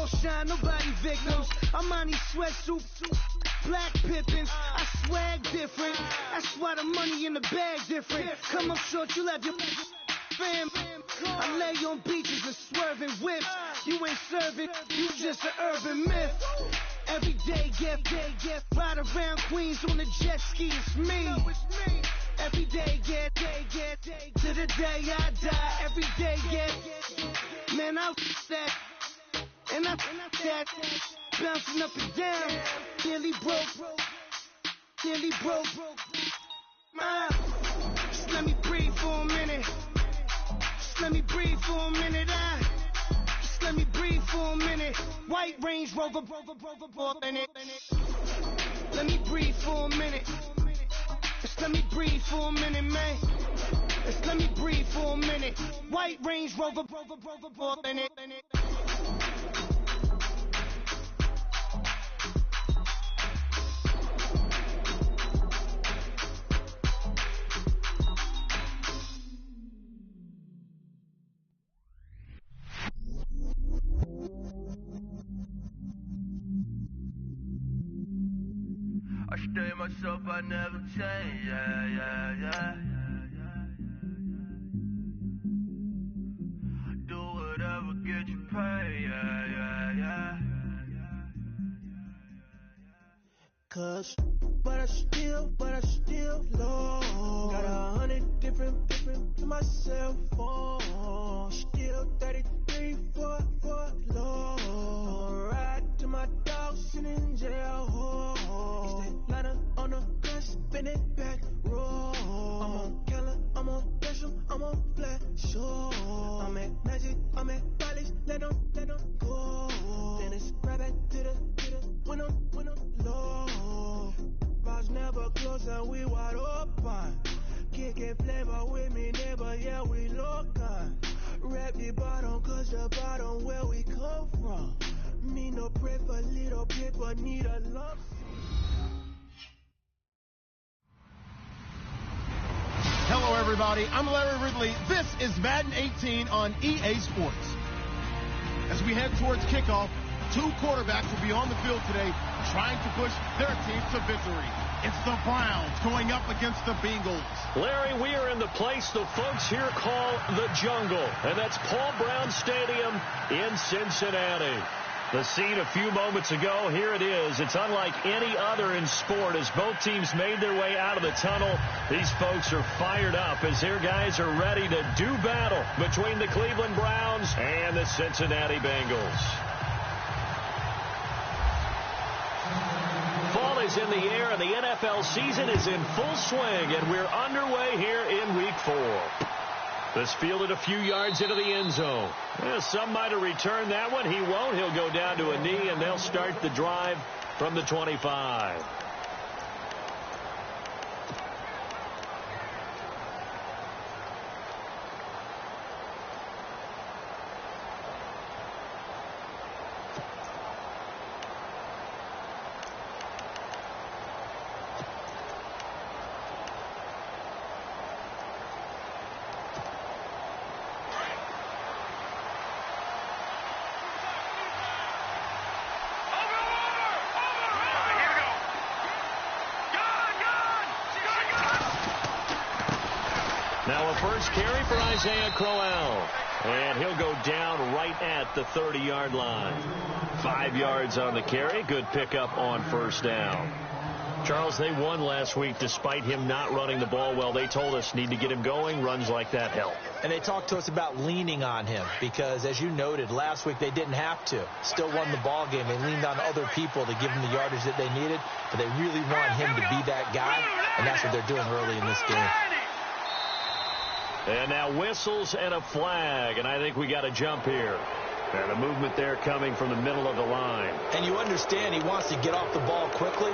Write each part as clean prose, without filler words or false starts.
shine, nobody victims. I'm on these sweatsuit, black Pippins. I swag different. That's why the money in the bag different. Come up short, you left your fam. I lay on beaches and swerving whips. You ain't serving, you just an urban myth. Every day, get ride around Queens on the jet ski. It's me. Every day, get to the day I die. Every day, get man, I that and I that bouncing up and down. Nearly broke. Just let me breathe for a minute. Just let me breathe for a minute. Just let me breathe for a minute. White Range Rover, in it. Let me breathe for a minute. Just let me breathe for a minute, man. Just let me breathe for a minute. White Range Rover, in it. I stay myself, I never change, yeah. Do whatever, get you paid, yeah. Cause, but I still low. Got 100 different to my cell phone. Still 33 for low. Ride to my dog sitting in jail. Ladder on the gun, spin it back, roll. I'm on Keller, I'm on Gresham, I'm on Flat Shore. I'm at Magic, I'm at Bally's, let them go. Then it's right back to the when I'm low. Bars never close and we wide open. Kicking flavor with me, neighbor, yeah, we local. Rap the bottom, cause the bottom where we come from. Me no pray for little paper, need a love. Hello, everybody. I'm Larry Ridley. This is Madden 18 on EA Sports. As we head towards kickoff, two quarterbacks will be on the field today trying to push their team to victory. It's the Browns going up against the Bengals. Larry, we are in the place the folks here call the Jungle, and that's Paul Brown Stadium in Cincinnati. The scene a few moments ago, here it is. It's unlike any other in sport as both teams made their way out of the tunnel. These folks are fired up as their guys are ready to do battle between the Cleveland Browns and the Cincinnati Bengals. Fall is in the air and the NFL season is in full swing, and we're underway here in Week 4. This fielded a few yards into the end zone. Some might have returned that one. He won't. He'll go down to a knee, and they'll start the drive from the 25. Now a first carry for Isaiah Crowell. And he'll go down right at the 30-yard line. 5 yards on the carry. Good pickup on first down. Charles, they won last week despite him not running the ball well. They told us need to get him going. Runs like that help. And they talked to us about leaning on him because, as you noted, last week they didn't have to. Still won the ball game. They leaned on other people to give them the yardage that they needed, but they really want him to be that guy, and that's what they're doing early in this game. And now whistles and a flag, and I think we got a jump here. And a movement there coming from the middle of the line. And you understand he wants to get off the ball quickly,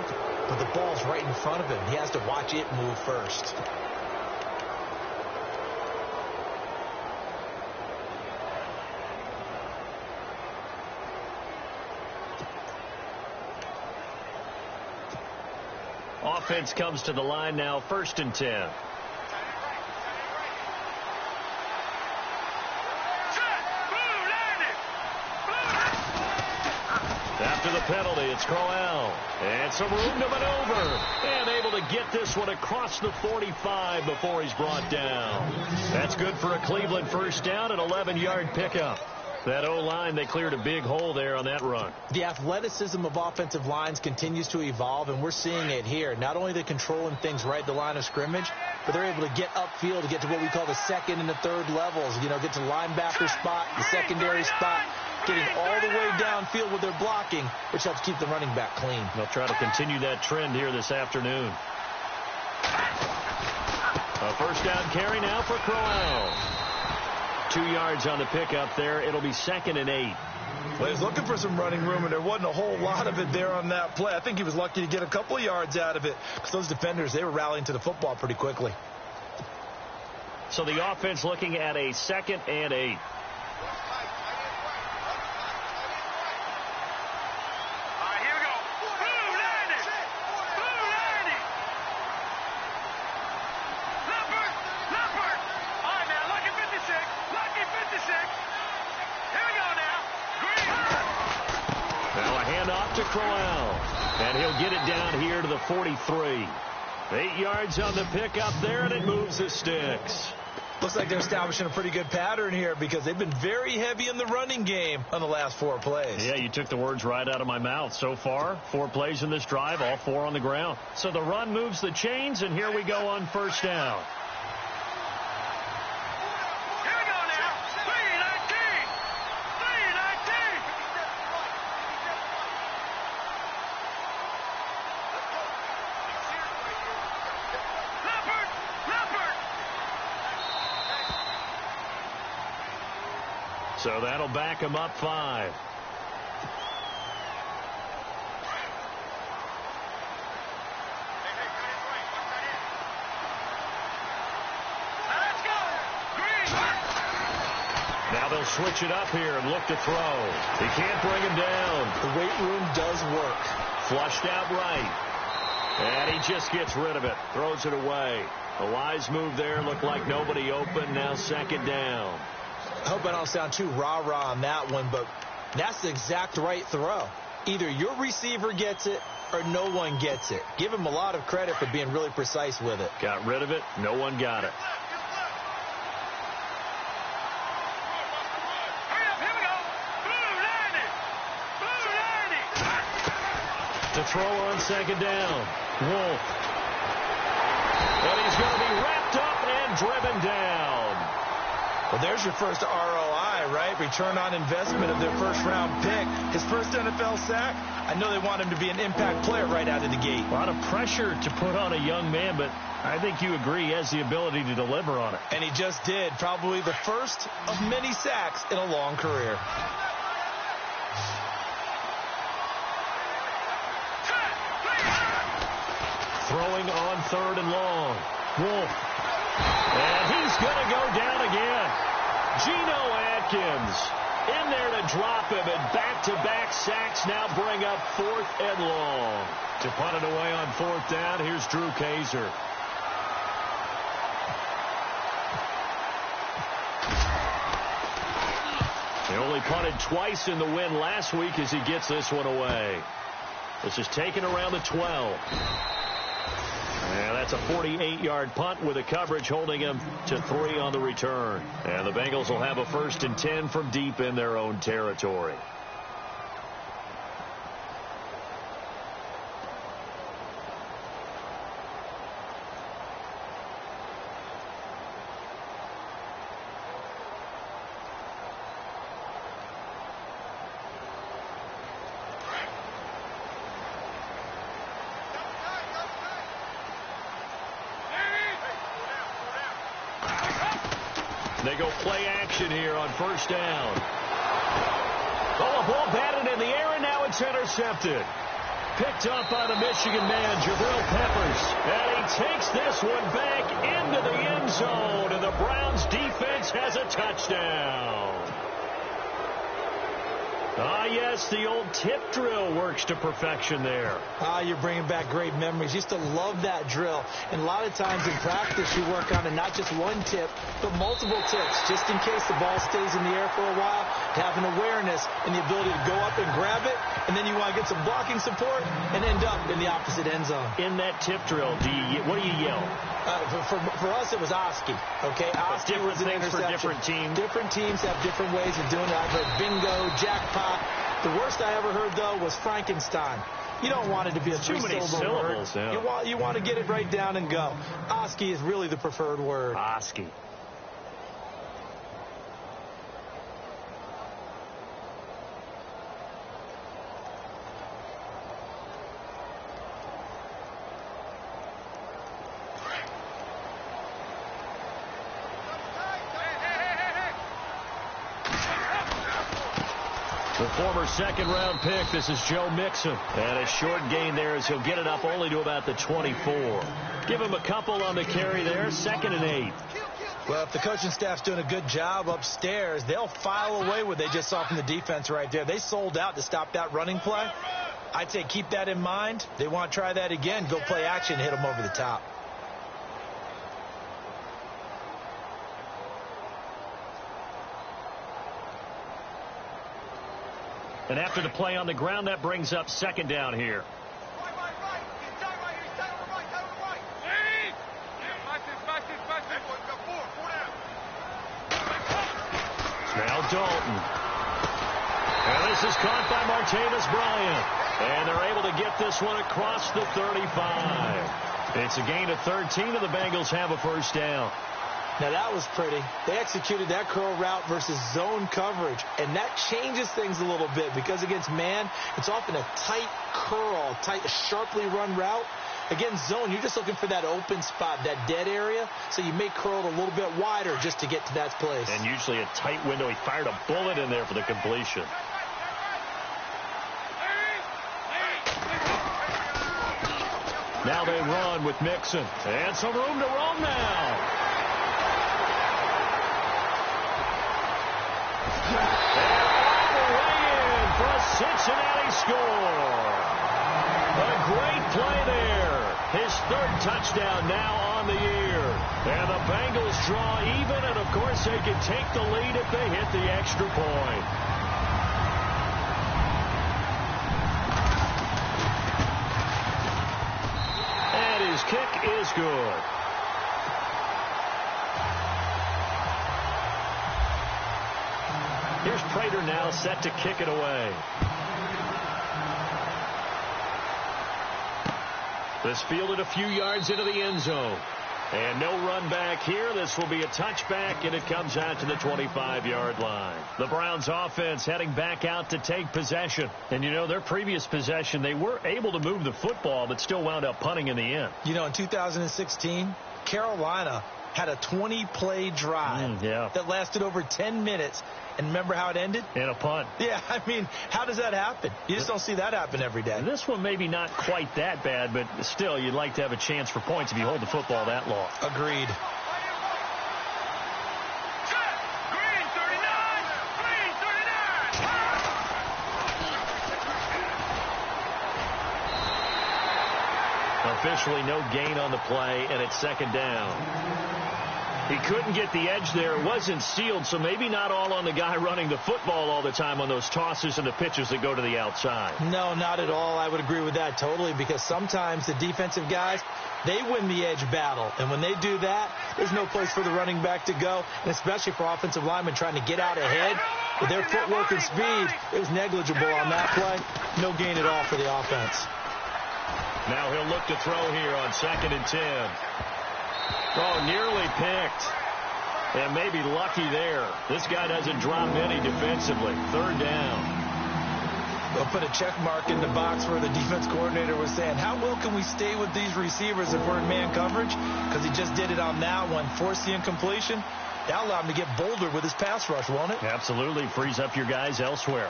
but the ball's right in front of him. He has to watch it move first. Offense comes to the line now, 1st and 10. After the penalty, it's Crowell. And some room to maneuver. And able to get this one across the 45 before he's brought down. That's good for a Cleveland first down, an 11-yard pickup. That O-line, they cleared a big hole there on that run. The athleticism of offensive lines continues to evolve, and we're seeing it here. Not only are they controlling things right at the line of scrimmage, but they're able to get upfield to get to what we call the second and the third levels. You know, get to the linebacker spot, the secondary spot, getting all the way downfield with their blocking, which helps keep the running back clean. They'll try to continue that trend here this afternoon. A first down carry now for Crowell. 2 yards on the pickup there. It'll be 2nd and 8. Well, he was looking for some running room, and there wasn't a whole lot of it there on that play. I think he was lucky to get a couple of yards out of it because those defenders, they were rallying to the football pretty quickly. So the offense looking at a 2nd and 8. To Crowell, and he'll get it down here to the 43. 8 yards on the pickup there, and it moves the sticks. Looks like they're establishing a pretty good pattern here because they've been very heavy in the running game on the last 4 plays. Yeah, you took the words right out of my mouth. So far, 4 plays in this drive, all 4 on the ground. So the run moves the chains, and here we go on first down. So that'll back him up 5. Now they'll switch it up here and look to throw. He can't bring him down. The weight room does work. Flushed out right. And he just gets rid of it. Throws it away. A wise move there. Looked like nobody open. Now 2nd down. I hope I don't sound too rah-rah on that one, but that's the exact right throw. Either your receiver gets it or no one gets it. Give him a lot of credit for being really precise with it. Got rid of it. No one got it. To throw on 2nd down. Wolf. And he's going to be wrapped up and driven down. Well, there's your first ROI, right? Return on investment of their first-round pick. His first NFL sack. I know they want him to be an impact player right out of the gate. A lot of pressure to put on a young man, but I think you agree he has the ability to deliver on it. And he just did. Probably the first of many sacks in a long career. Throwing on 3rd and long. Wolf. And he's going to go down again. Geno Atkins in there to drop him, and back-to-back sacks now bring up 4th and long. To punt it away on 4th down, here's Drew Kaiser. He only punted twice in the win last week as he gets this one away. This is taken around the 12. And that's a 48-yard punt with a coverage holding him to 3 on the return. And the Bengals will have a 1st and 10 from deep in their own territory. They go play action here on first down. Oh, a ball batted in the air, and now it's intercepted. Picked up by the Michigan man, Jabril Peppers. And he takes this one back into the end zone, and the Browns defense has a touchdown. Ah, yes, the old tip drill works to perfection there. Ah, you're bringing back great memories. Used to love that drill. And a lot of times in practice, you work on it, not just one tip, but multiple tips, just in case the ball stays in the air for a while, to have an awareness and the ability to go up and grab it and then you want to get some blocking support and end up in the opposite end zone. In that tip drill, what do you yell? For us, it was Oski. Okay, Oski was an interception. For different teams. Different teams have different ways of doing it. I've heard bingo, jackpot. The worst I ever heard, though, was Frankenstein. You don't want it to be a three-syllable word. Yeah. You want to get it right down and go. Oski is really the preferred word. Oski. The former second-round pick, this is Joe Mixon. And a short gain there as he'll get it up only to about the 24. Give him a couple on the carry there, 2nd and 8. Well, if the coaching staff's doing a good job upstairs, they'll file away what they just saw from the defense right there. They sold out to stop that running play. I'd say keep that in mind. They want to try that again. Go play action, hit them over the top. And after the play on the ground, that brings up 2nd down here. Now Dalton. And this is caught by Martavis Bryant. And they're able to get this one across the 35. It's a gain of 13, and the Bengals have a first down. Now, that was pretty. They executed that curl route versus zone coverage, and that changes things a little bit because against man, it's often a tight curl, sharply run route. Against zone, you're just looking for that open spot, that dead area, so you may curl it a little bit wider just to get to that place. And usually a tight window. He fired a bullet in there for the completion. Now they run with Mixon. And some room to roam now. Cincinnati score. A great play there. His 3rd touchdown now on the year. And the Bengals draw even, and of course they can take the lead if they hit the extra point. And his kick is good. Here's Prater now set to kick it away. This fielded a few yards into the end zone. And no run back here. This will be a touchback, and it comes out to the 25-yard line. The Browns offense heading back out to take possession. And, you know, their previous possession, they were able to move the football, but still wound up punting in the end. You know, in 2016, Carolina had a 20-play drive that lasted over 10 minutes. And remember how it ended? In a punt. Yeah, I mean, how does that happen? You just don't see that happen every day. This one maybe not quite that bad, but still, you'd like to have a chance for points if you hold the football that long. Agreed. Green 39. Officially no gain on the play, and it's 2nd down. He couldn't get the edge there. It wasn't sealed, so maybe not all on the guy running the football all the time on those tosses and the pitches that go to the outside. No, not at all. I would agree with that totally, because sometimes the defensive guys, they win the edge battle. And when they do that, there's no place for the running back to go, and especially for offensive linemen trying to get out ahead. With their footwork and speed, it was negligible on that play. No gain at all for the offense. Now he'll look to throw here on 2nd and 10. Oh, nearly picked. And maybe lucky there. This guy doesn't drop any defensively. 3rd down. They'll put a check mark in the box where the defense coordinator was saying, how well can we stay with these receivers if we're in man coverage? Because he just did it on that one. Forced the incompletion. That'll allow him to get bolder with his pass rush, won't it? Absolutely. Frees up your guys elsewhere.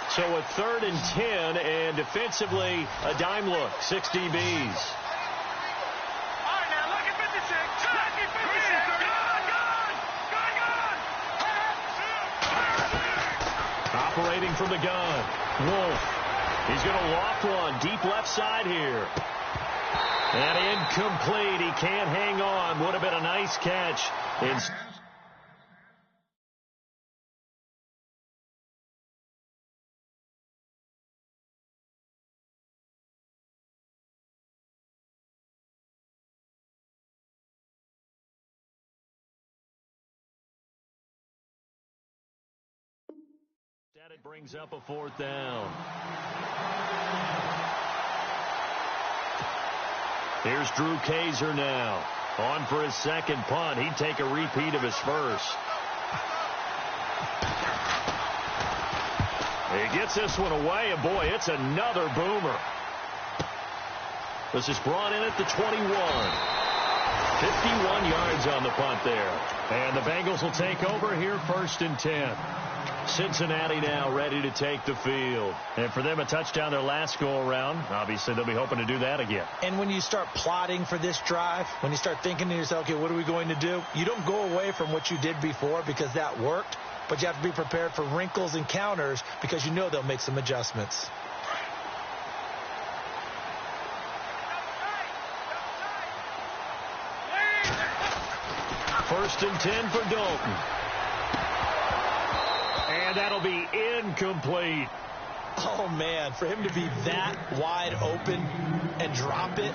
So a 3rd and 10, and defensively, a dime look. 6 DBs. Operating from the gun. Wolf. He's going to loft one deep left side here. And incomplete. He can't hang on. Would have been a nice catch. It brings up a 4th down. Here's Drew Kaiser now. On for his second punt. He'd take a repeat of his first. He gets this one away, and boy, it's another boomer. This is brought in at the 21. 51 yards on the punt there. And the Bengals will take over here 1st and 10. Cincinnati now ready to take the field. And for them, a touchdown their last go-around. Obviously, they'll be hoping to do that again. And when you start plotting for this drive, when you start thinking to yourself, okay, what are we going to do? You don't go away from what you did before because that worked, but you have to be prepared for wrinkles and counters because you know they'll make some adjustments. First and 10 for Dalton. And that'll be incomplete. Oh, man, for him to be that wide open and drop it,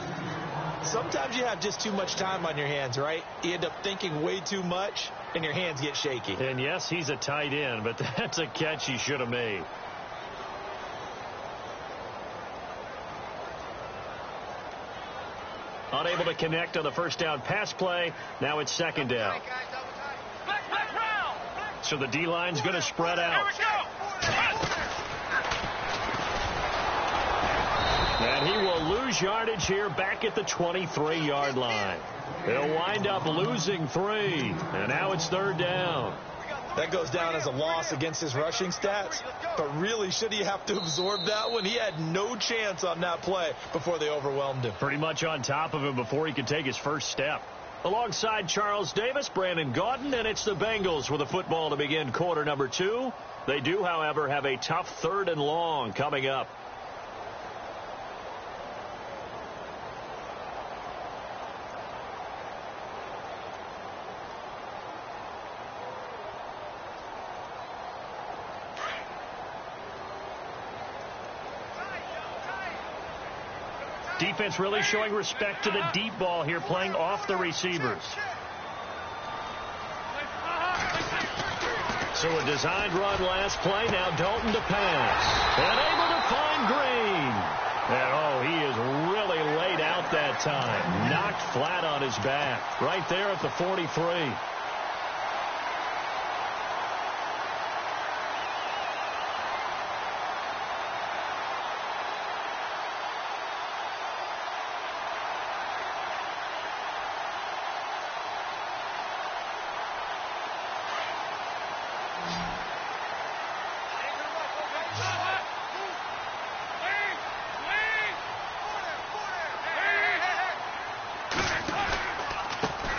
sometimes you have just too much time on your hands, right? You end up thinking way too much, and your hands get shaky. And, yes, he's a tight end, but that's a catch he should have made. Unable to connect on the first down pass play. Now it's 2nd down. So the D-line's going to spread out. And he will lose yardage here back at the 23-yard line. They'll wind up losing 3. And now it's 3rd down. That goes down as a loss against his rushing stats. But really, should he have to absorb that one? He had no chance on that play before they overwhelmed him. Pretty much on top of him before he could take his first step. Alongside Charles Davis, Brandon Gaudin, and it's the Bengals with the football to begin quarter number 2. They do, however, have a tough 3rd and long coming up. Defense really showing respect to the deep ball here, playing off the receivers. So a designed run last play. Now Dalton to pass. And able to find Green. And, oh, he is really laid out that time. Knocked flat on his back. Right there at the 43.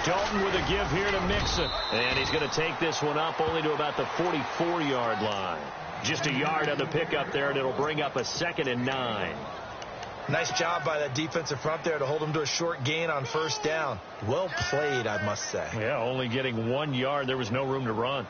Dalton with a give here to Mixon. And he's going to take this one up only to about the 44-yard line. Just a yard on the pickup there, and it'll bring up a 2nd and 9. Nice job by that defensive front there to hold him to a short gain on 1st down. Well played, I must say. Yeah, only getting 1 yard. There was no room to run.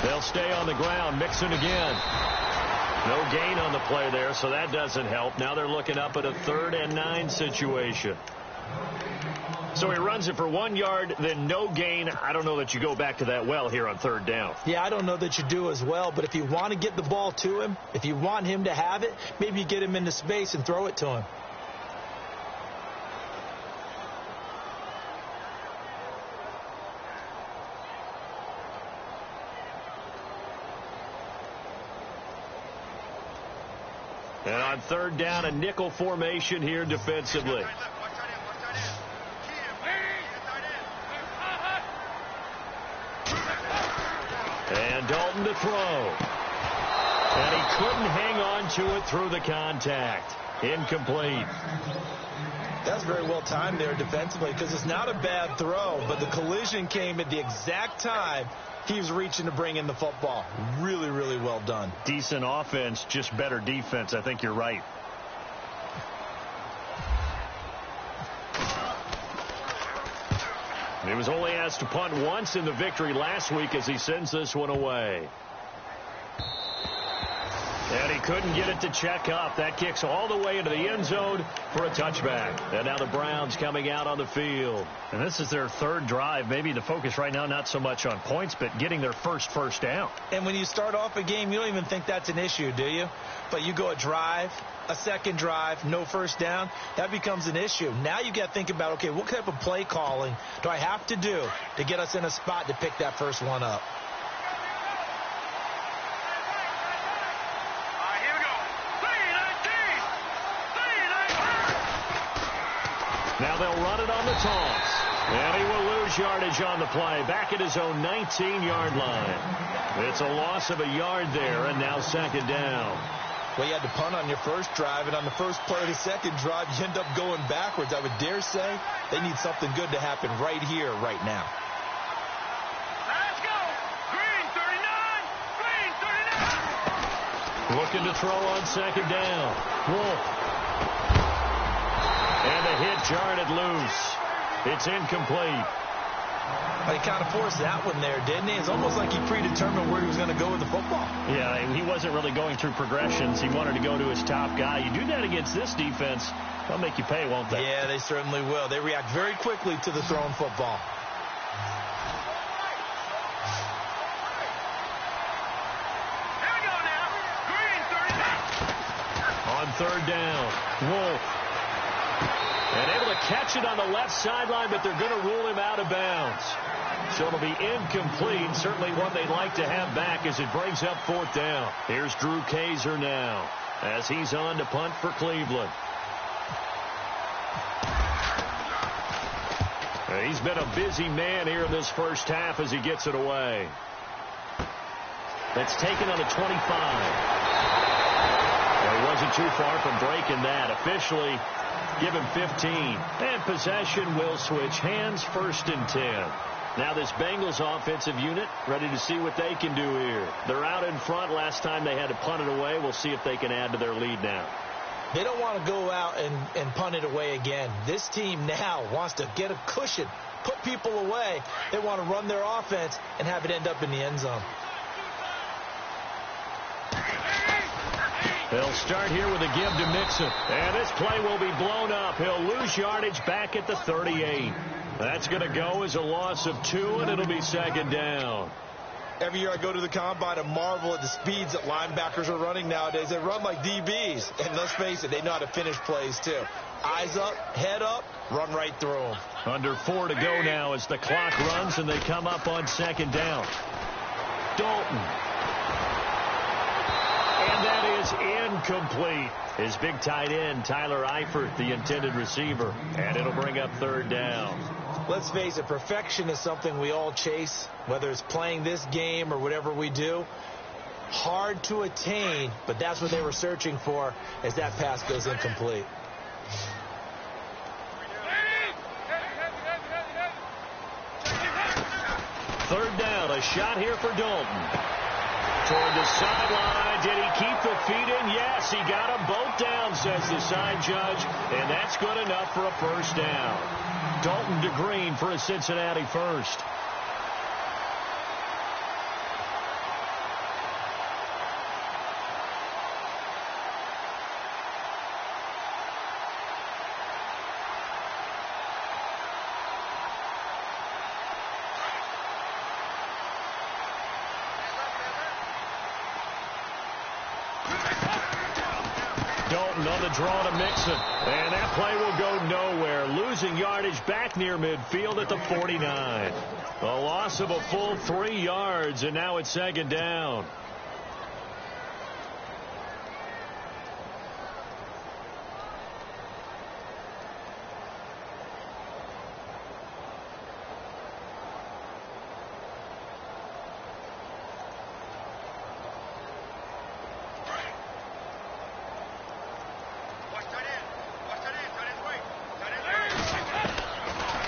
They'll stay on the ground. Mixon again. No gain on the play there, so that doesn't help. Now they're looking up at a 3rd and 9 situation. So he runs it for 1 yard, then no gain. I don't know that you go back to that well here on 3rd down. Yeah, I don't know that you do as well, but if you want to get the ball to him, if you want him to have it, maybe you get him into space and throw it to him. And on 3rd down, a nickel formation here defensively. And Dalton to throw. And he couldn't hang on to it through the contact. Incomplete. That's very well timed there defensively because it's not a bad throw, but the collision came at the exact time he was reaching to bring in the football. Really, really well done. Decent offense, just better defense. I think you're right. He was only asked to punt once in the victory last week as he sends this one away. And he couldn't get it to check up. That kicks all the way into the end zone for a touchback. And now the Browns coming out on the field. And this is their third drive. Maybe the focus right now not so much on points, but getting their first down. And when you start off a game, you don't even think that's an issue, do you? But you go a drive, a second drive, no first down, that becomes an issue. Now you got to think about, okay, what type of play calling do I have to do to get us in a spot to pick that first one up? Now they'll run it on the toss. And he will lose yardage on the play. Back at his own 19-yard line. It's a loss of a yard there, and now second down. Well, you had to punt on your first drive, and on the first play of the second drive, you end up going backwards. I would dare say they need something good to happen right here, right now. Let's go! Green 39! Green 39! Looking to throw on second down. Wolf. And the hit jarred it loose. It's incomplete. He kind of forced that one there, didn't he? It's almost like he predetermined where he was going to go with the football. Yeah, he wasn't really going through progressions. He wanted to go to his top guy. You do that against this defense, they'll make you pay, won't they? Yeah, they certainly will. They react very quickly to the thrown football. Here we go now. Green 39! On third down, Wolf. And able to catch it on the left sideline, but they're going to rule him out of bounds. So it'll be incomplete. Certainly one they'd like to have back as it brings up fourth down. Here's Drew Kaiser now as he's on to punt for Cleveland. He's been a busy man here in this first half as he gets it away. That's taken on the 25. Well, he wasn't too far from breaking that. Officially, give him 15. And possession will switch hands, 1st and 10. Now this Bengals offensive unit ready to see what they can do here. They're out in front. Last time they had to punt it away. We'll see if they can add to their lead now. They don't want to go out and punt it away again. This team now wants to get a cushion, put people away. They want to run their offense and have it end up in the end zone. They'll start here with a give to Mixon. And this play will be blown up. He'll lose yardage back at the 38. That's going to go as a loss of 2, and it'll be second down. Every year I go to the combine and marvel at the speeds that linebackers are running nowadays. They run like DBs. And let's face it, they know how to finish plays too. Eyes up, head up, run right through them. Under 4 to go now as the clock runs and they come up on second down. Dalton. And that is incomplete. His big tight end, Tyler Eifert, the intended receiver. And it'll bring up third down. Let's face it, perfection is something we all chase, whether it's playing this game or whatever we do. Hard to attain, but that's what they were searching for as that pass goes incomplete. Third down, a shot here for Dalton. Toward the sideline. Did he keep the feet in? Yes, he got them both down, says the side judge. And that's good enough for a first down. Dalton to Green for a Cincinnati first. Dalton on the draw to Mixon. And that play will go nowhere. Losing yardage back near midfield at the 49. A loss of a full 3 yards, and now it's second down.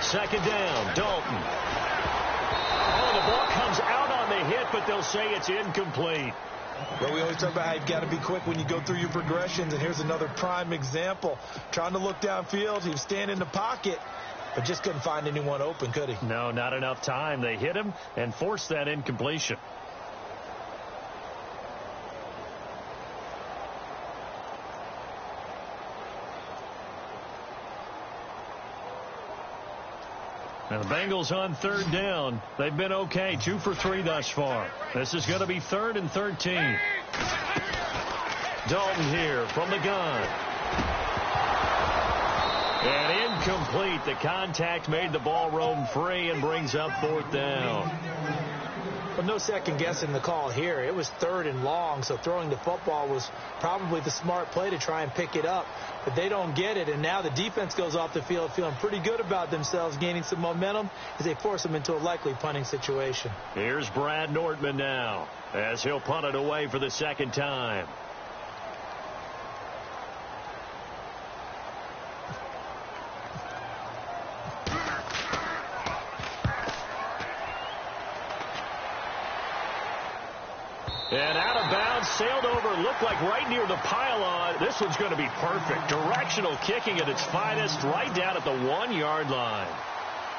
Second down, Dalton. Oh, the ball comes out on the hit, but they'll say it's incomplete. Well, we always talk about how you've got to be quick when you go through your progressions, and here's another prime example. Trying to look downfield, he was standing in the pocket, but just couldn't find anyone open, could he? No, not enough time. They hit him and forced that incompletion. And the Bengals on third down. They've been okay, 2 for 3 thus far. This is going to be 3rd and 13. Dalton here from the gun. And incomplete. The contact made the ball roam free and brings up 4th down. Well, no second guessing the call here. It was 3rd and long, so throwing the football was probably the smart play to try and pick it up. But they don't get it, and now the defense goes off the field feeling pretty good about themselves, gaining some momentum as they force them into a likely punting situation. Here's Brad Nordman now as he'll punt it away for the 2nd time. And out of bounds, sailed over, looked like right near the pylon. This one's going to be perfect. Directional kicking at its finest, right down at the 1-yard line.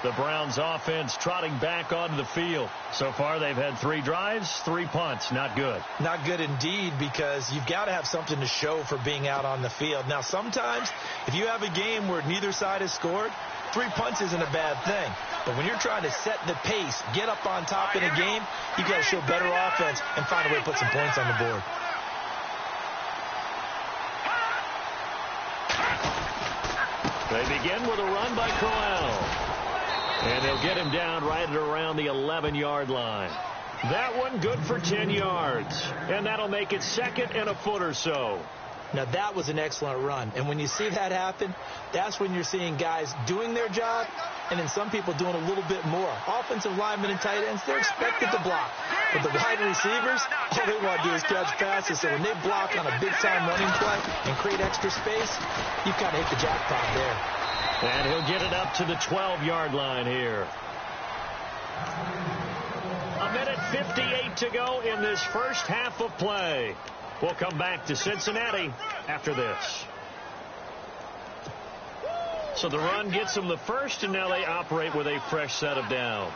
The Browns offense trotting back onto the field. So far, they've had 3 drives, 3 punts. Not good. Not good indeed, because you've got to have something to show for being out on the field. Now, sometimes, if you have a game where neither side has scored, 3 punts isn't a bad thing. But when you're trying to set the pace, get up on top in a game, you've got to show better offense and find a way to put some points on the board. They begin with a run by Crowell. And they'll get him down right at around the 11-yard line. That one good for 10 yards. And that'll make it 2nd and a foot or so. Now, that was an excellent run. And when you see that happen, that's when you're seeing guys doing their job and then some people doing a little bit more. Offensive linemen and tight ends, they're expected to block. But the wide receivers, all they want to do is catch passes. So when they block on a big-time running play and create extra space, you've got to hit the jackpot there. And he'll get it up to the 12-yard line here. 1:58 to go in this first half of play. We'll come back to Cincinnati after this. So the run gets them the first, and now they operate with a fresh set of downs.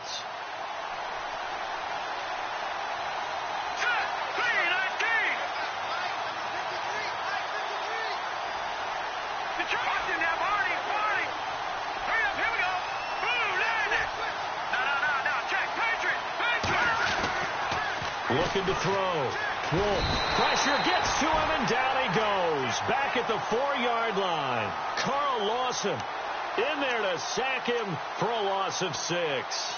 Looking to throw. Wolf. Pressure gets to him, and down he goes. Back at the 4-yard line. Carl Lawson in there to sack him for a loss of 6.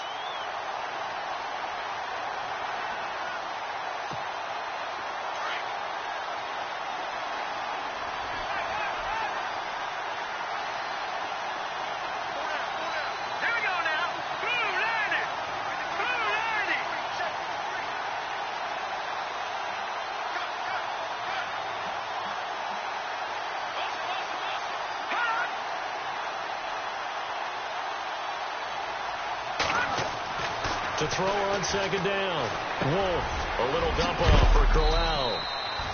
To throw on 2nd down. Wolf, a little dump off for Crowell.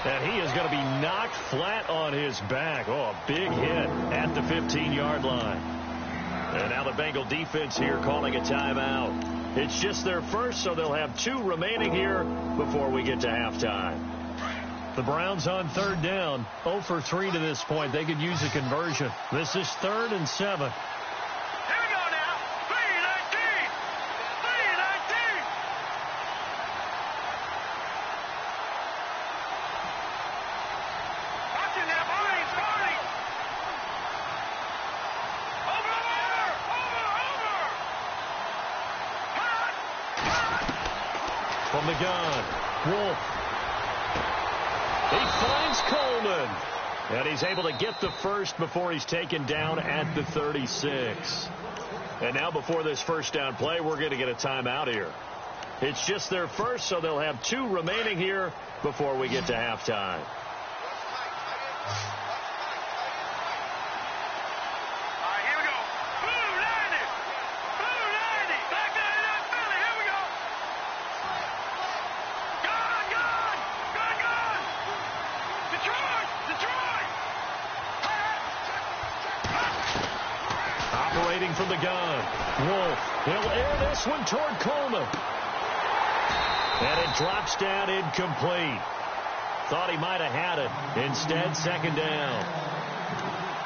And he is going to be knocked flat on his back. Oh, a big hit at the 15-yard line. And now the Bengal defense here calling a timeout. It's just their first, so they'll have 2 remaining here before we get to halftime. The Browns on 3rd down, 0 for 3 to this point. They could use a conversion. This is 3rd and 7. From the gun, Wolf. He finds Coleman. And he's able to get the first before he's taken down at the 36. And now before this first down play, we're going to get a timeout here. It's just their first, so they'll have 2 remaining here before we get to halftime. looking from the gun. Wolf, he'll air this one toward Coleman. And it drops down incomplete. Thought he might have had it. Instead, second down.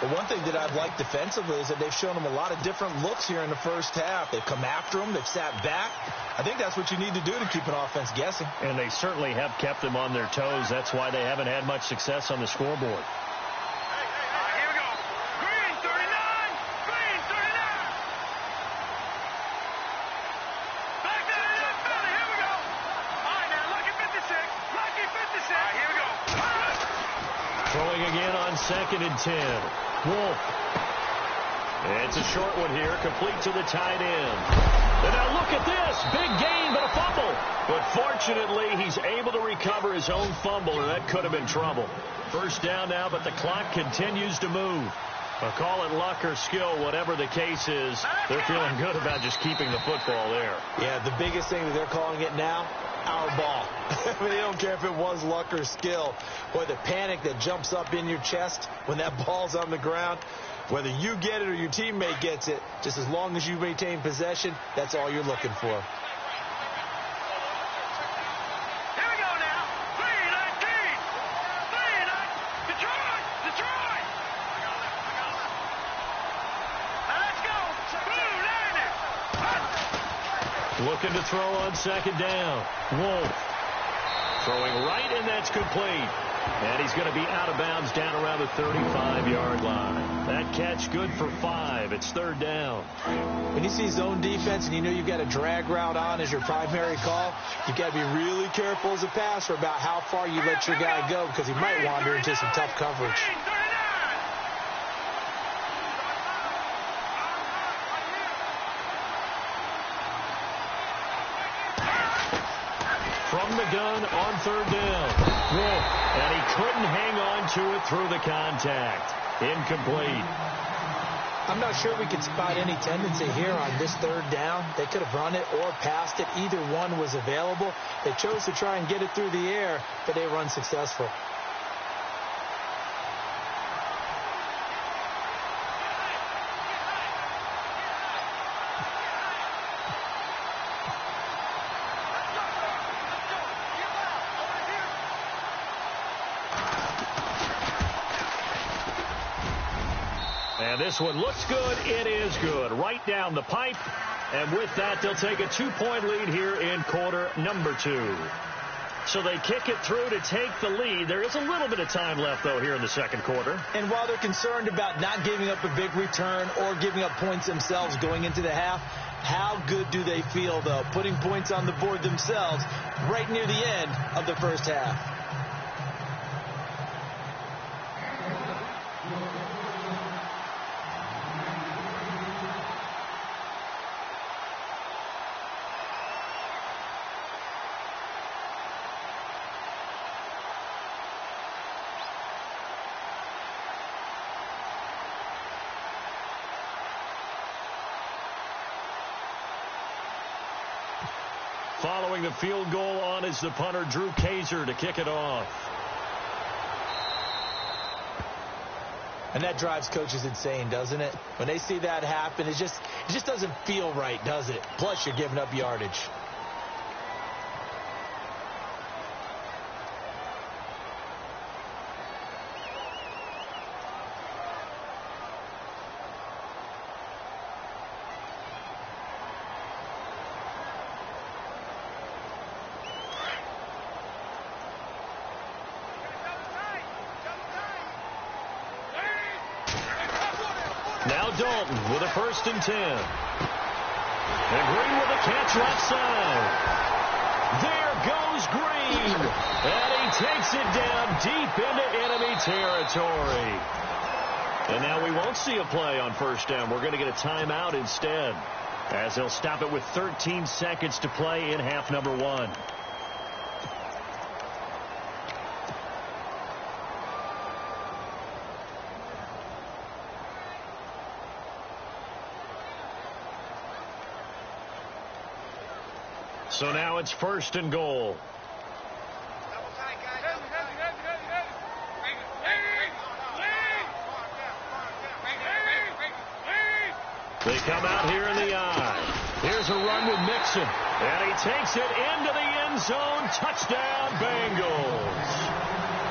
The one thing that I've liked defensively is that they've shown him a lot of different looks here in the first half. They've come after him. They've sat back. I think that's what you need to do to keep an offense guessing. And they certainly have kept them on their toes. That's why they haven't had much success on the scoreboard. Throwing again on 2nd and 10. Wolf. It's a short one here, complete to the tight end. And now look at this. Big gain, but a fumble. But fortunately, he's able to recover his own fumble, and that could have been trouble. First down now, but the clock continues to move. I'll call it luck or skill, whatever the case is. They're feeling good about just keeping the football there. Yeah, the biggest thing that they're calling it now, our ball. I mean, they don't care if it was luck or skill. Boy, the panic that jumps up in your chest when that ball's on the ground, whether you get it or your teammate gets it, just as long as you maintain possession, that's all you're looking for. Looking to throw on 2nd down. Wolf throwing right, and that's complete. And he's going to be out of bounds down around the 35-yard line. That catch good for 5. It's 3rd down. When you see zone defense and you know you've got a drag route on as your primary call, you've got to be really careful as a passer about how far you let your guy go because he might wander into some tough coverage. From the gun on 3rd down. Wolf, and he couldn't hang on to it through the contact. Incomplete. I'm not sure we could spot any tendency here on this 3rd down. They could have run it or passed it. Either one was available. They chose to try and get it through the air, but they were unsuccessful. And this one looks good. It is good. Right down the pipe. And with that, they'll take a 2-point lead here in quarter number 2. So they kick it through to take the lead. There is a little bit of time left, though, here in the second quarter. And while they're concerned about not giving up a big return or giving up points themselves going into the half, how good do they feel, though, putting points on the board themselves right near the end of the first half? Following the field goal on is the punter, Drew Kaiser, to kick it off. And that drives coaches insane, doesn't it? When they see that happen, it just doesn't feel right, does it? Plus, you're giving up yardage. Now Dalton with a 1st and 10. And Green with a catch left side. There goes Green. And he takes it down deep into enemy territory. And now we won't see a play on 1st down. We're going to get a timeout instead, as they'll stop it with 13 seconds to play in half number 1. So now it's 1st and goal. They come out here in the eye. Here's a run with Mixon. And he takes it into the end zone. Touchdown, Bengals.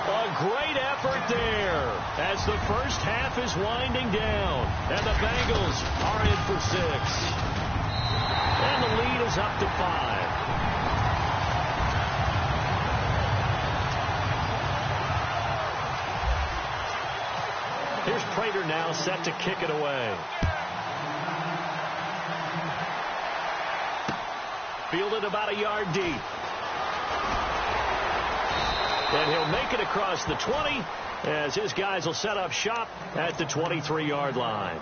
A great effort there as the first half is winding down. And the Bengals are in for 6. And the lead is up to 5. Here's Prater now set to kick it away. Fielded about a yard deep. And he'll make it across the 20 as his guys will set up shop at the 23-yard line.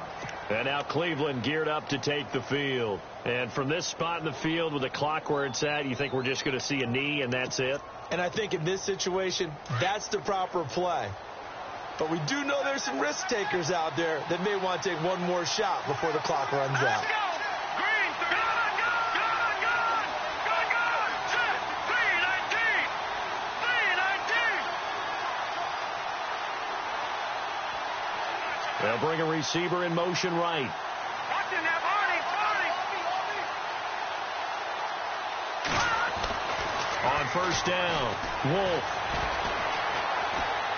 And now Cleveland geared up to take the field. And from this spot in the field with the clock where it's at, you think we're just going to see a knee and that's it? And I think in this situation, that's the proper play. But we do know there's some risk takers out there that may want to take one more shot before the clock runs out. They'll bring a receiver in motion right. On first down, Wolf.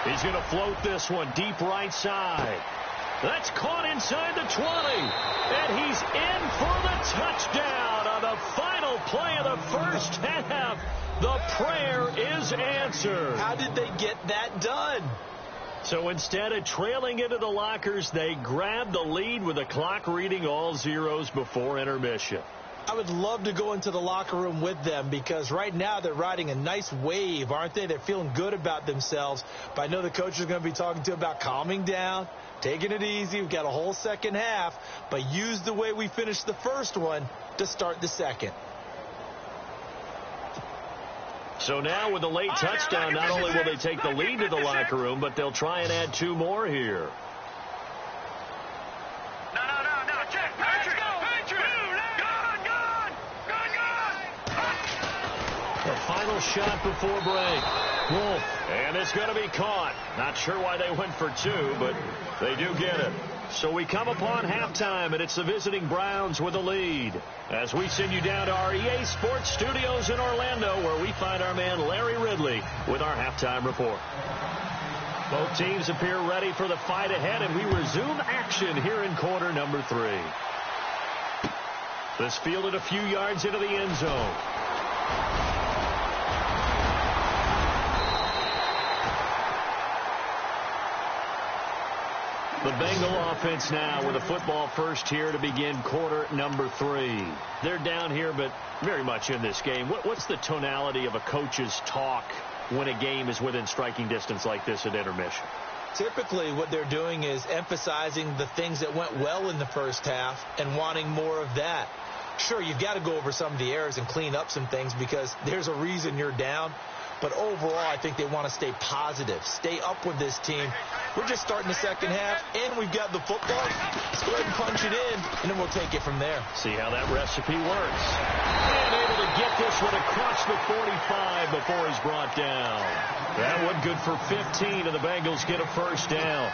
He's going to float this one deep right side. That's caught inside the 20. And he's in for the touchdown on the final play of the first half. The prayer is answered. How did they get that done? So instead of trailing into the lockers, they grabbed the lead with the clock reading all zeros before intermission. I would love to go into the locker room with them because right now they're riding a nice wave, aren't they? They're feeling good about themselves. But I know the coach is going to be talking to them about calming down, taking it easy. We've got a whole second half, but use the way we finished the first one to start the second. So now with the late touchdown, not only will they take the lead to the locker room, but they'll try and add 2 more here. The final shot before break. Wolf. And it's going to be caught. Not sure why they went for 2, but they do get it. So we come upon halftime, and it's the visiting Browns with a lead. As we send you down to our EA Sports Studios in Orlando, where we find our man Larry Ridley with our halftime report. Both teams appear ready for the fight ahead, and we resume action here in quarter number 3. This fielded a few yards into the end zone. The Bengal offense now with a football first here to begin quarter number 3. They're down here, but very much in this game. What's the tonality of a coach's talk when a game is within striking distance like this at intermission? Typically, what they're doing is emphasizing the things that went well in the first half and wanting more of that. Sure, you've got to go over some of the errors and clean up some things because there's a reason you're down. But overall, I think they want to stay positive, stay up with this team. We're just starting the second half, and we've got the football. Let's go ahead and punch it in, and then we'll take it from there. See how that recipe works. And able to get this one across the 45 before he's brought down. That one good for 15, and the Bengals get a first down.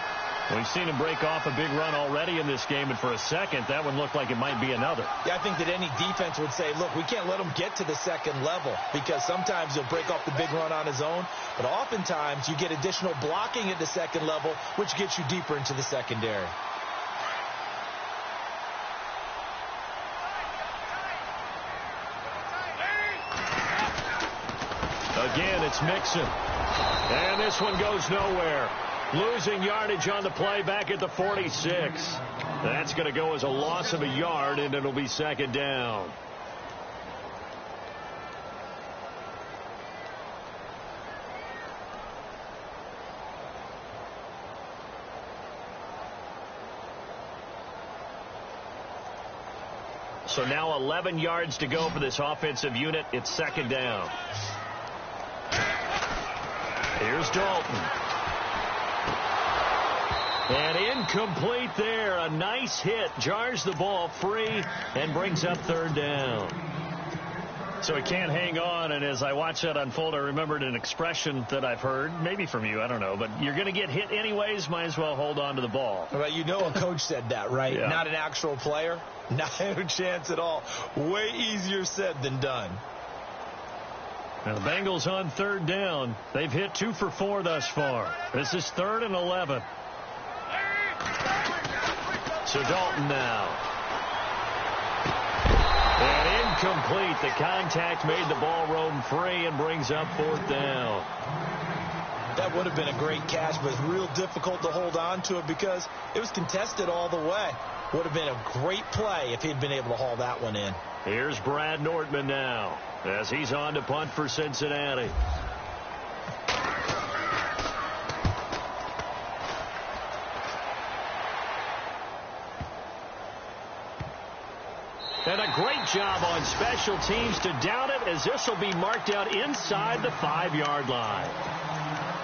We've seen him break off a big run already in this game, and for a second, that one looked like it might be another. Yeah, I think that any defense would say, look, we can't let him get to the second level because sometimes he'll break off the big run on his own, but oftentimes you get additional blocking at the second level, which gets you deeper into the secondary. Again, it's Mixon. And this one goes nowhere. Losing yardage on the play back at the 46. That's going to go as a loss of a yard, and it'll be second down. So now 11 yards to go for this offensive unit. It's second down. Here's Dalton. And incomplete there. A nice hit. Jars the ball free and brings up third down. So he can't hang on, and as I watch that unfold, I remembered an expression that I've heard, maybe from you, I don't know, but you're going to get hit anyways, might as well hold on to the ball. Well, you know a coach said that, right? Yeah. Not an actual player. Not a chance at all. Way easier said than done. Now the Bengals on third down. They've hit 2 for 4 thus far. This is 3rd and 11. So Dalton now. And incomplete. The contact made the ball roam free and brings up 4th down. That would have been a great catch, but it's real difficult to hold on to it because it was contested all the way. Would have been a great play if he'd been able to haul that one in. Here's Brad Nortman now as he's on to punt for Cincinnati. And a great job on special teams to down it, as this will be marked out inside the 5-yard line.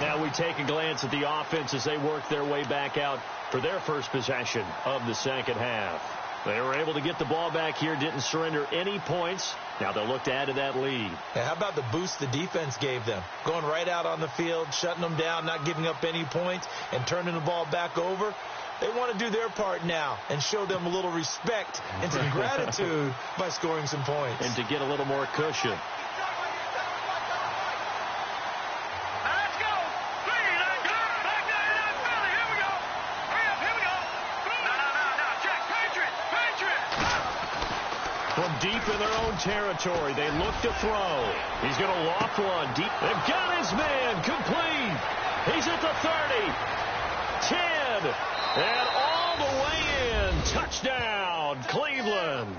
Now we take a glance at the offense as they work their way back out for their first possession of the second half. They were able to get the ball back here, didn't surrender any points. Now they'll look to add to that lead. And how about the boost the defense gave them? Going right out on the field, shutting them down, not giving up any points, and turning the ball back over. They want to do their part now and show them a little respect and some gratitude by scoring some points. And to get a little more cushion. From deep in their own territory, they look to throw. He's going to loft one deep. They've got his man complete. He's at the 30, 10, and all the way in. Touchdown, Cleveland.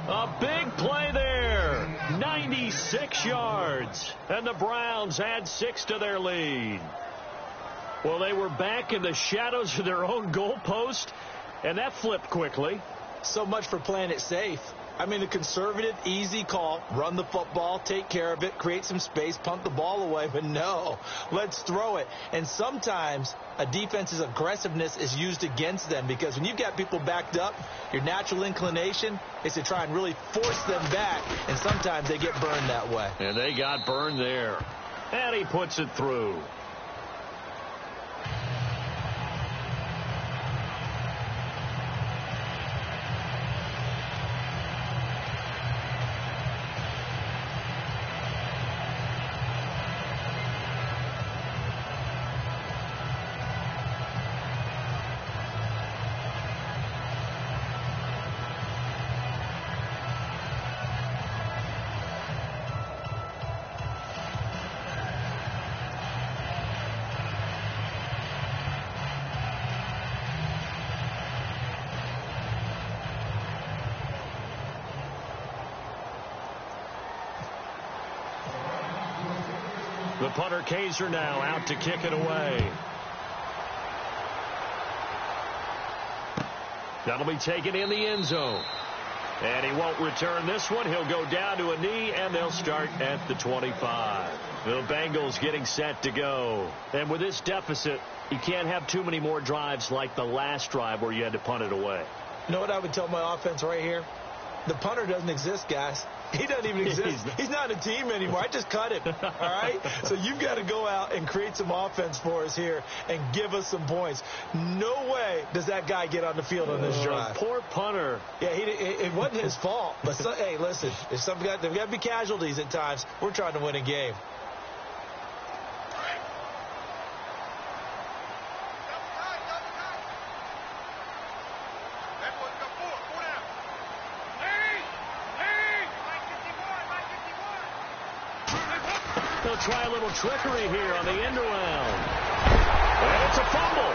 A big play there. 96 yards. And the Browns add 6 to their lead. Well, they were back in the shadows of their own goalpost, and that flipped quickly. So much for playing it safe. I mean, the conservative, easy call, run the football, take care of it, create some space, punt the ball away. But no, let's throw it. And sometimes a defense's aggressiveness is used against them because when you've got people backed up, your natural inclination is to try and really force them back. And sometimes they get burned that way. And they got burned there. And he puts it through. The punter Kaiser now out to kick it away. That'll be taken in the end zone. And he won't return this one. He'll go down to a knee, and they'll start at the 25. The Bengals getting set to go. And with this deficit, you can't have too many more drives like the last drive where you had to punt it away. You know what I would tell my offense right here? The punter doesn't exist, guys. He doesn't even exist. He's not a team anymore. I just cut him. All right? So you've got to go out and create some offense for us here and give us some points. No way does that guy get on the field on this drive. Poor punter. Yeah, it wasn't his fault. But, hey, listen, if there's got to be casualties at times. We're trying to win a game. They'll try a little trickery here on the end around. And it's a fumble.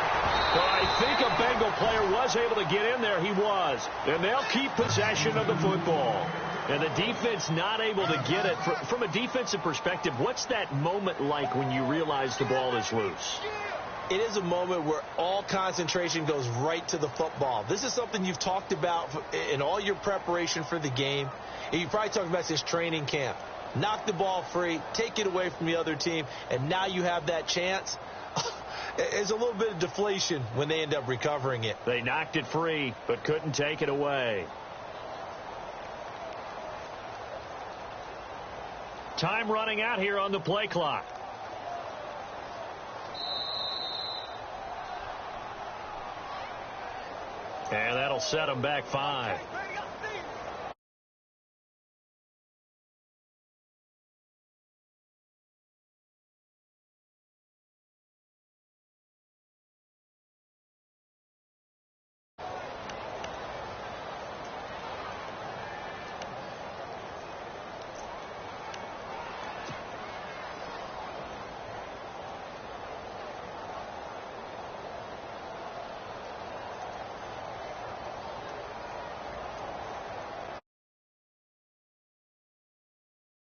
But I think a Bengal player was able to get in there. He was. And they'll keep possession of the football. And the defense not able to get it. From a defensive perspective, what's that moment like when you realize the ball is loose? It is a moment where all concentration goes right to the football. This is something you've talked about in all your preparation for the game. And you probably talked about this training camp. Knock the ball free, take it away from the other team, and now you have that chance. There's a little bit of deflation when they end up recovering it. They knocked it free, but couldn't take it away. Time running out here on the play clock. And that'll set them back 5.